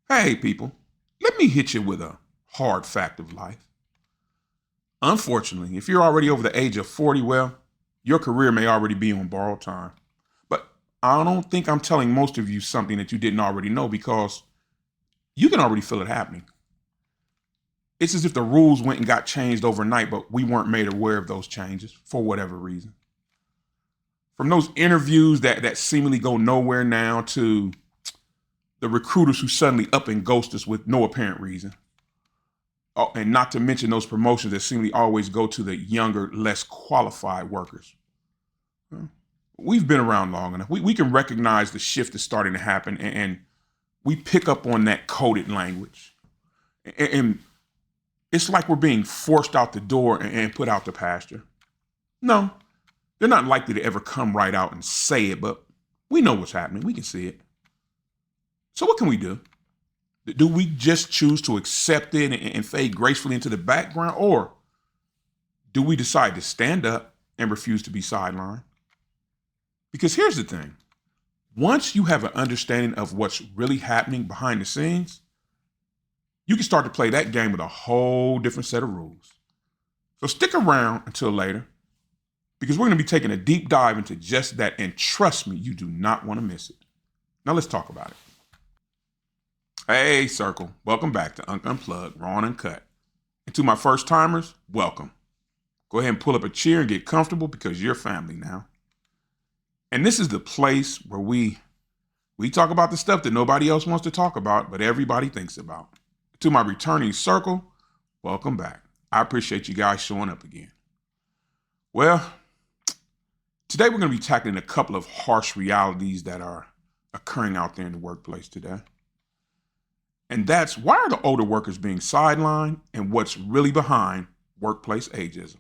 Hey, people, let me hit you with a hard fact of life. Unfortunately, if you're already over the age of 40, well, your career may already be on borrowed time. But I don't think I'm telling most of you something that you didn't already know because you can already feel it happening. It's as if the rules went and got changed overnight, but we weren't made aware of those changes for whatever reason. From those interviews that seemingly go nowhere now to the recruiters who suddenly up and ghost us with no apparent reason. Oh, and not to mention those promotions that seemingly always go to the younger, less qualified workers. We've been around long enough. We can recognize the shift that's starting to happen, and we pick up on that coded language. And it's like we're being forced out the door and put out the pasture. No, they're not likely to ever come right out and say it, but we know what's happening. We can see it. So what can we do? Do we just choose to accept it and fade gracefully into the background? Or do we decide to stand up and refuse to be sidelined? Because here's the thing. Once you have an understanding of what's really happening behind the scenes, you can start to play that game with a whole different set of rules. So stick around until later, because we're going to be taking a deep dive into just that. And trust me, you do not want to miss it. Now let's talk about it. Hey, Circle. Welcome back to Unk Unplugged, Raw and Uncut. And to my first timers, welcome. Go ahead and pull up a chair and get comfortable because you're family now. And this is the place where we talk about the stuff that nobody else wants to talk about, but everybody thinks about. To my returning circle, welcome back. I appreciate you guys showing up again. Well, today we're going to be tackling a couple of harsh realities that are occurring out there in the workplace today. And that's, why are the older workers being sidelined, and what's really behind workplace ageism?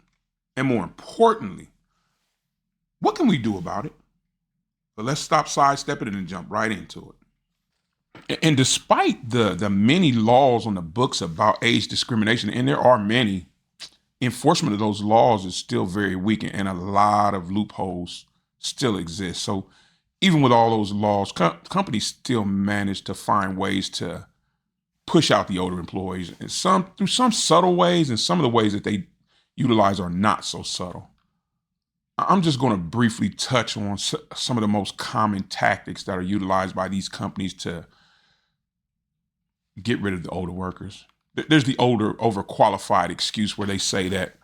And more importantly, what can we do about it? But let's stop sidestepping it and jump right into it. And despite the many laws on the books about age discrimination, and there are many, enforcement of those laws is still very weak, and a lot of loopholes still exist. So even with all those laws, companies still manage to find ways to push out the older employees, and some through some subtle ways, and some of the ways that they utilize are not so subtle. I'm just going to briefly touch on some of the most common tactics that are utilized by these companies to get rid of the older workers. There's the overqualified excuse where they say that,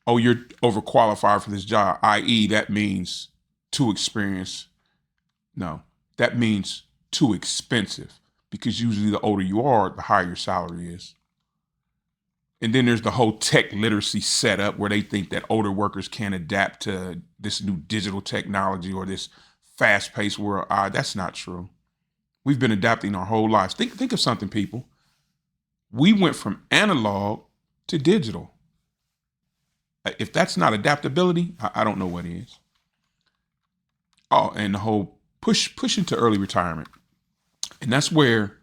oh, you're overqualified for this job, i.e., that means too experienced. No, that means too expensive, because usually the older you are, the higher your salary is. And then there's the whole tech literacy setup where they think that older workers can't adapt to this new digital technology or this fast-paced world. That's not true. We've been adapting our whole lives. Think of something, people. We went from analog to digital. If that's not adaptability, I don't know what is. Oh, and the whole push into early retirement. And that's where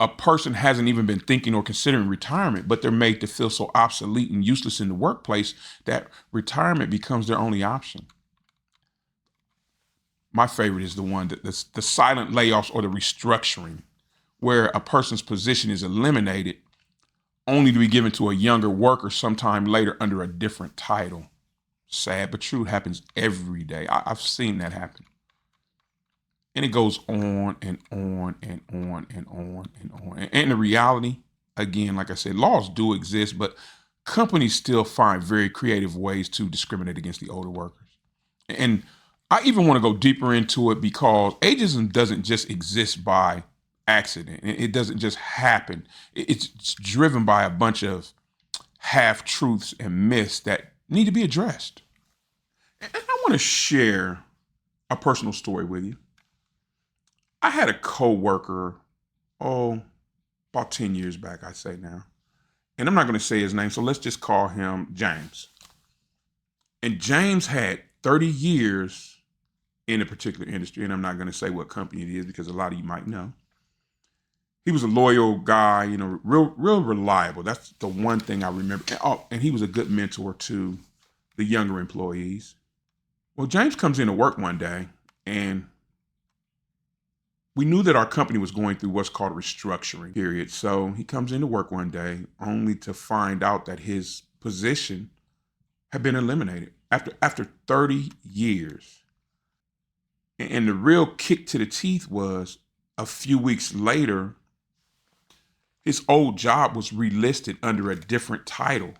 a person hasn't even been thinking or considering retirement, but they're made to feel so obsolete and useless in the workplace that retirement becomes their only option. My favorite is the one that the silent layoffs or the restructuring, where a person's position is eliminated only to be given to a younger worker sometime later under a different title. Sad but true, happens every day. I've seen that happen. And it goes on and on and on and on and on. And the reality, again, like I said, laws do exist, but companies still find very creative ways to discriminate against the older workers. And I even want to go deeper into it because ageism doesn't just exist by accident. It doesn't just happen. It's driven by a bunch of half-truths and myths that need to be addressed. And I want to share a personal story with you. I had a coworker, about 10 years back, I say now. And I'm not going to say his name, so let's just call him James. And James had 30 years in a particular industry, and I'm not going to say what company it is because a lot of you might know. He was a loyal guy, real reliable. That's the one thing I remember. And he was a good mentor to the younger employees. Well, James comes into work one day, and we knew that our company was going through what's called a restructuring period. So he comes into work one day only to find out that his position had been eliminated after 30 years. And the real kick to the teeth was a few weeks later, his old job was relisted under a different title.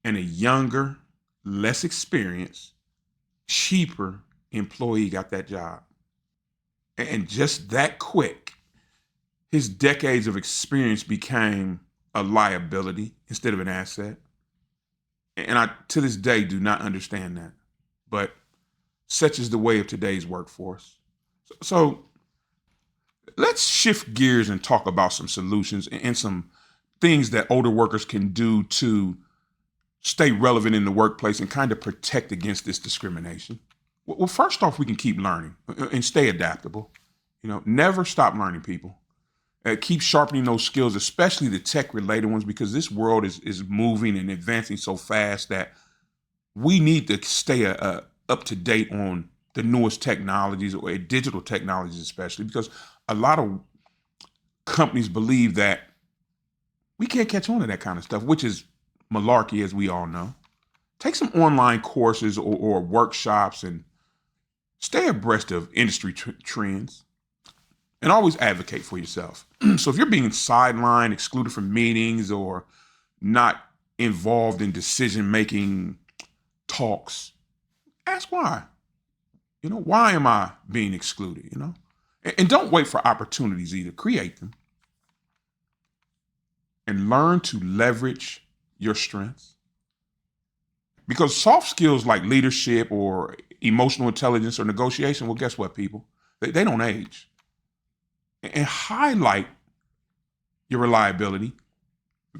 And a younger, less experienced, cheaper employee got that job. And just that quick, his decades of experience became a liability instead of an asset. And I, to this day, do not understand that. But such is the way of today's workforce. So let's shift gears and talk about some solutions and some things that older workers can do to stay relevant in the workplace and kind of protect against this discrimination. Well, first off, we can keep learning and stay adaptable. Never stop learning, people. Keep sharpening those skills, especially the tech-related ones, because this world is moving and advancing so fast that we need to stay up to date on the newest technologies or digital technologies, especially because a lot of companies believe that we can't catch on to that kind of stuff, which is malarkey, as we all know. Take some online courses or workshops and stay abreast of industry trends. And always advocate for yourself. So if you're being sidelined, excluded from meetings, or not involved in decision-making talks, ask why. Why am I being excluded? And don't wait for opportunities either. Create them. And learn to leverage your strengths. Because soft skills like leadership or emotional intelligence or negotiation, well, guess what, people? They don't age. And highlight your reliability,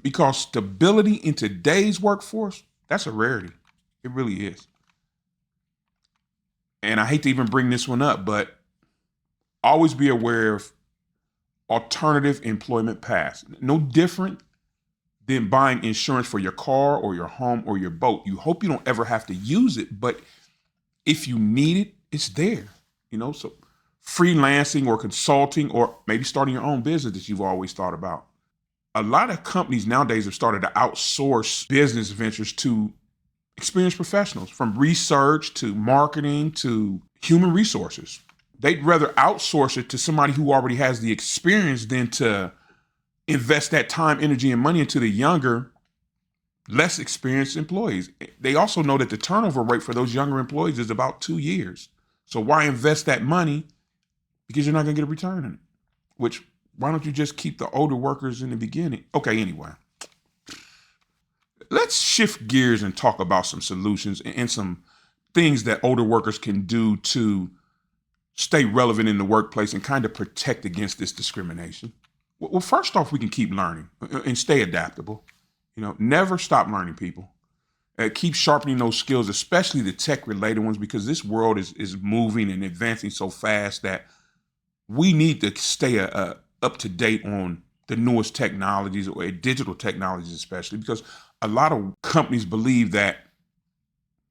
because stability in today's workforce, that's a rarity. It really is. And I hate to even bring this one up, but always be aware of alternative employment paths. No different than buying insurance for your car or your home or your boat. You hope you don't ever have to use it, but if you need it, it's there. So freelancing or consulting, or maybe starting your own business that you've always thought about. A lot of companies nowadays have started to outsource business ventures to experienced professionals, from research to marketing to human resources. They'd rather outsource it to somebody who already has the experience than to invest that time, energy, and money into the younger, less experienced employees. They also know that the turnover rate for those younger employees is about 2 years. So why invest that money? Because you're not going to get a return on it. Why don't you just keep the older workers in the beginning? Okay, anyway. Let's shift gears and talk about some solutions and some things that older workers can do to stay relevant in the workplace and kind of protect against this discrimination. Well, first off, we can keep learning and stay adaptable. Never stop learning, people. Keep sharpening those skills, especially the tech-related ones, because this world is moving and advancing so fast that we need to stay up to date on the newest technologies or digital technologies, especially because a lot of companies believe that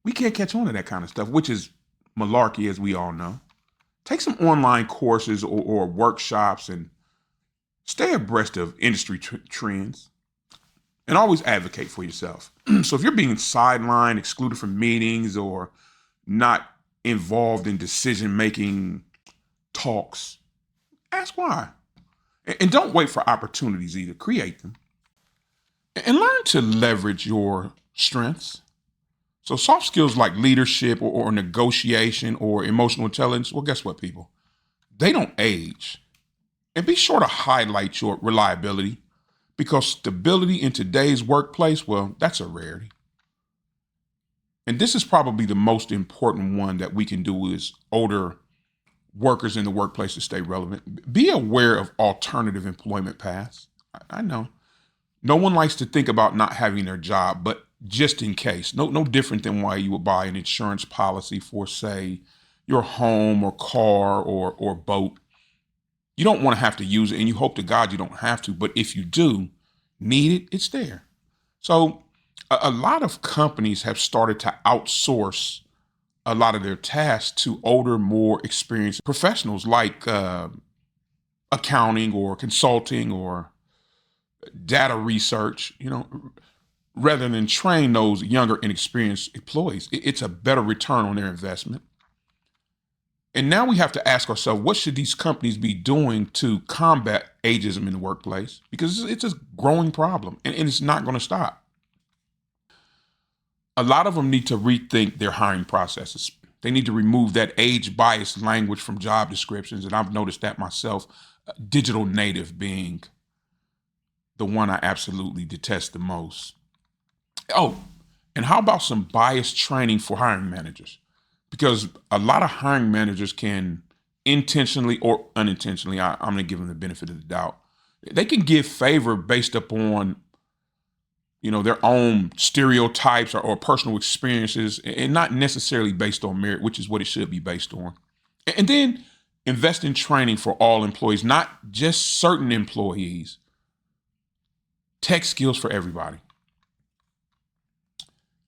we can't catch on to that kind of stuff, which is malarkey, as we all know. Take some online courses or workshops and stay abreast of industry trends. And always advocate for yourself. So if you're being sidelined, excluded from meetings, or not involved in decision-making talks, ask why. And don't wait for opportunities either. Create them. And learn to leverage your strengths. So soft skills like leadership or negotiation or emotional intelligence, well, guess what, people? They don't age. And be sure to highlight your reliability, because stability in today's workplace, well, that's a rarity. And this is probably the most important one that we can do as older workers in the workplace to stay relevant. Be aware of alternative employment paths. I know no one likes to think about not having their job, but just in case, no different than why you would buy an insurance policy for, say, your home or car or boat. You don't want to have to use it, and you hope to God you don't have to. But if you do need it, it's there. So a lot of companies have started to outsource a lot of their tasks to older, more experienced professionals like accounting or consulting or data research, rather than train those younger, inexperienced employees. It's a better return on their investment. And now we have to ask ourselves, what should these companies be doing to combat ageism in the workplace? Because it's a growing problem and it's not going to stop. A lot of them need to rethink their hiring processes. They need to remove that age biased language from job descriptions. And I've noticed that myself, digital native being the one I absolutely detest the most. Oh, and how about some bias training for hiring managers? Because a lot of hiring managers can intentionally or unintentionally, I'm going to give them the benefit of the doubt. They can give favor based upon, their own stereotypes or personal experiences, and not necessarily based on merit, which is what it should be based on. And then invest in training for all employees, not just certain employees. Tech skills for everybody.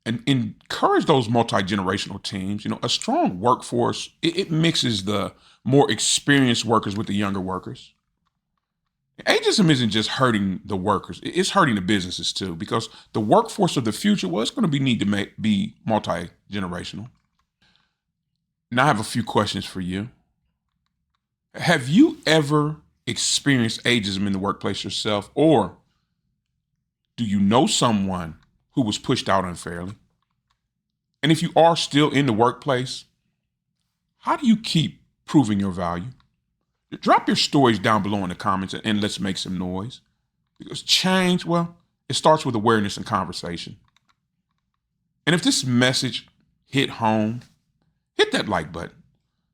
And encourage those multi-generational teams. A strong workforce, it mixes the more experienced workers with the younger workers. Ageism isn't just hurting the workers, it's hurting the businesses too, because the workforce of the future, well, it's going to need to be multi-generational. Now I have a few questions for you. Have you ever experienced ageism in the workplace yourself, or do you know someone who was pushed out unfairly? And if you are still in the workplace, how do you keep proving your value? Drop your stories down below in the comments and let's make some noise. Because change, well, it starts with awareness and conversation. And if this message hit home, hit that like button,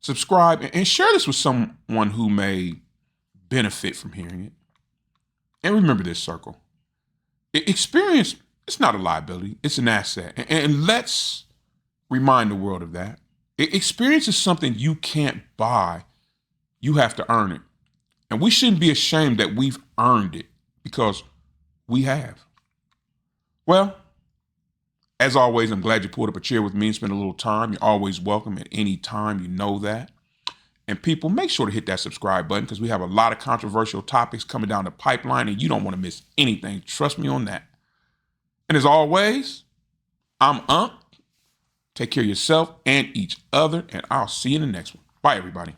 subscribe, and share this with someone who may benefit from hearing it. And remember this, circle. Experience, it's not a liability, it's an asset. And let's remind the world of that. Experience is something you can't buy. You have to earn it. And we shouldn't be ashamed that we've earned it, because we have. Well, as always, I'm glad you pulled up a chair with me and spent a little time. You're always welcome at any time. You know that. And people, make sure to hit that subscribe button, because we have a lot of controversial topics coming down the pipeline and you don't want to miss anything. Trust me on that. And as always, I'm Unk. Take care of yourself and each other, and I'll see you in the next one. Bye, everybody.